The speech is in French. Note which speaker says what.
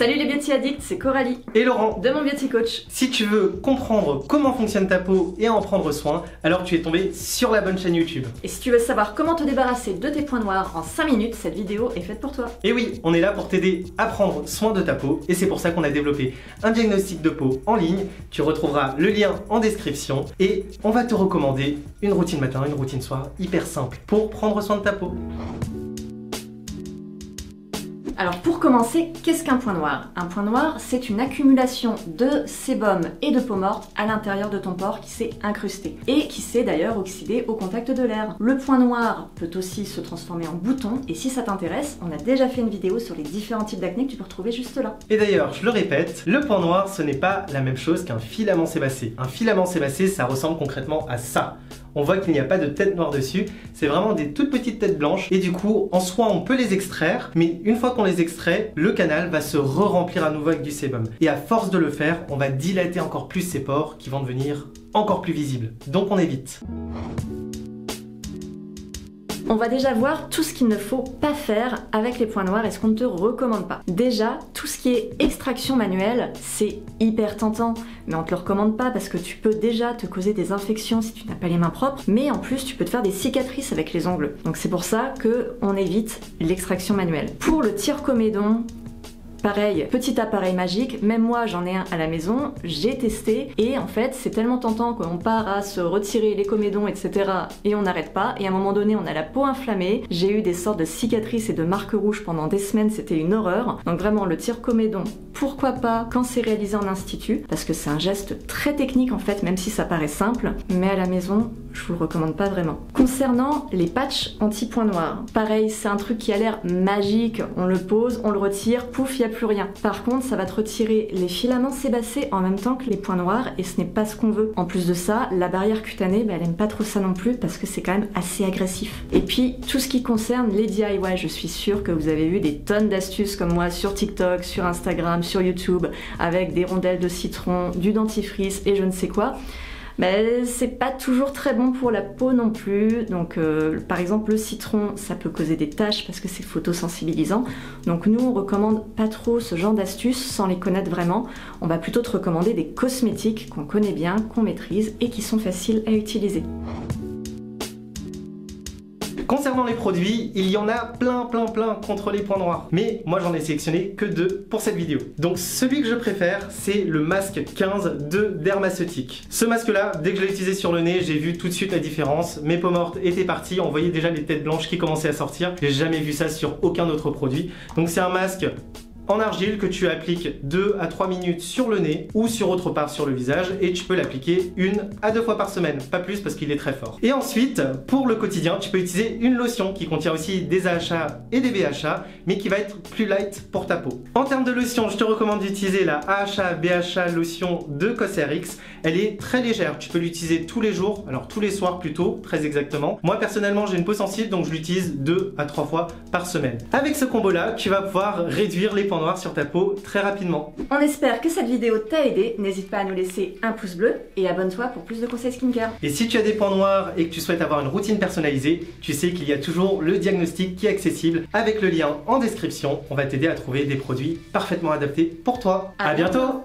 Speaker 1: Salut les Beauty Addicts, c'est Coralie
Speaker 2: et Laurent
Speaker 1: de mon Beauty Coach.
Speaker 2: Si tu veux comprendre comment fonctionne ta peau et en prendre soin, alors tu es tombé sur la bonne chaîne YouTube.
Speaker 1: Et si tu veux savoir comment te débarrasser de tes points noirs en 5 minutes, cette vidéo est faite pour toi.
Speaker 2: Et oui, on est là pour t'aider à prendre soin de ta peau et c'est pour ça qu'on a développé un diagnostic de peau en ligne. Tu retrouveras le lien en description et on va te recommander une routine matin, une routine soir hyper simple pour prendre soin de ta peau.
Speaker 1: Alors pour commencer, qu'est-ce qu'un point noir? Un point noir, c'est une accumulation de sébum et de peau morte à l'intérieur de ton pore qui s'est incrusté et qui s'est d'ailleurs oxydé au contact de l'air. Le point noir peut aussi se transformer en bouton et si ça t'intéresse, on a déjà fait une vidéo sur les différents types d'acné que tu peux retrouver juste là.
Speaker 2: Et d'ailleurs, je le répète, le point noir ce n'est pas la même chose qu'un filament sébacé. Un filament sébacé, ça ressemble concrètement à ça. On voit qu'il n'y a pas de tête noire dessus, c'est vraiment des toutes petites têtes blanches et du coup, en soi, on peut les extraire, mais une fois qu'on les extrait, le canal va se re-remplir à nouveau avec du sébum. Et à force de le faire, on va dilater encore plus ces pores qui vont devenir encore plus visibles. Donc on évite.
Speaker 1: On va déjà voir tout ce qu'il ne faut pas faire avec les points noirs et ce qu'on ne te recommande pas. Déjà, tout ce qui est extraction manuelle, c'est hyper tentant, mais on te le recommande pas parce que tu peux déjà te causer des infections si tu n'as pas les mains propres, mais en plus tu peux te faire des cicatrices avec les ongles. Donc c'est pour ça qu'on évite l'extraction manuelle. Pour le tire-comédon, pareil, petit appareil magique, même moi j'en ai un à la maison, j'ai testé et en fait c'est tellement tentant qu'on part à se retirer les comédons etc. et on n'arrête pas et à un moment donné on a la peau inflammée, j'ai eu des sortes de cicatrices et de marques rouges pendant des semaines, c'était une horreur. Donc vraiment le tire-comédon, pourquoi pas quand c'est réalisé en institut, parce que c'est un geste très technique en fait même si ça paraît simple, mais à la maison je vous le recommande pas vraiment. Concernant les patchs anti-points noirs, pareil c'est un truc qui a l'air magique, on le pose, on le retire, pouf, il n'y a plus rien. Par contre, ça va te retirer les filaments sébacés en même temps que les points noirs et ce n'est pas ce qu'on veut. En plus de ça, la barrière cutanée, elle aime pas trop ça non plus parce que c'est quand même assez agressif. Et puis, tout ce qui concerne les DIY, je suis sûre que vous avez vu des tonnes d'astuces comme moi sur TikTok, sur Instagram, sur YouTube, avec des rondelles de citron, du dentifrice et je ne sais quoi. Mais c'est pas toujours très bon pour la peau non plus, donc par exemple le citron ça peut causer des taches parce que c'est photosensibilisant, donc nous on recommande pas trop ce genre d'astuces sans les connaître vraiment, on va plutôt te recommander des cosmétiques qu'on connaît bien, qu'on maîtrise et qui sont faciles à utiliser.
Speaker 2: Concernant les produits, il y en a plein contre les points noirs. Mais moi j'en ai sélectionné que 2 pour cette vidéo. Donc celui que je préfère, c'est le masque 15 de Dermaceutique. Ce masque là, dès que je l'ai utilisé sur le nez, j'ai vu tout de suite la différence. Mes peaux mortes étaient parties, on voyait déjà les têtes blanches qui commençaient à sortir. J'ai jamais vu ça sur aucun autre produit. Donc c'est un masque en argile que tu appliques 2 à 3 minutes sur le nez ou sur autre part sur le visage et tu peux l'appliquer 1 à 2 fois par semaine, pas plus parce qu'il est très fort. Et ensuite, pour le quotidien, tu peux utiliser une lotion qui contient aussi des AHA et des BHA mais qui va être plus light pour ta peau. En termes de lotion, je te recommande d'utiliser la AHA BHA lotion de Cosrx. Elle est très légère, tu peux l'utiliser tous les jours, alors tous les soirs plutôt, très exactement. Moi personnellement j'ai une peau sensible donc je l'utilise 2 à 3 fois par semaine. Avec ce combo là, tu vas pouvoir réduire les points noirs sur ta peau très rapidement.
Speaker 1: On espère que cette vidéo t'a aidé, n'hésite pas à nous laisser un pouce bleu et abonne-toi pour plus de conseils skincare.
Speaker 2: Et si tu as des points noirs et que tu souhaites avoir une routine personnalisée, tu sais qu'il y a toujours le diagnostic qui est accessible avec le lien en description. On va t'aider à trouver des produits parfaitement adaptés pour toi. À bientôt.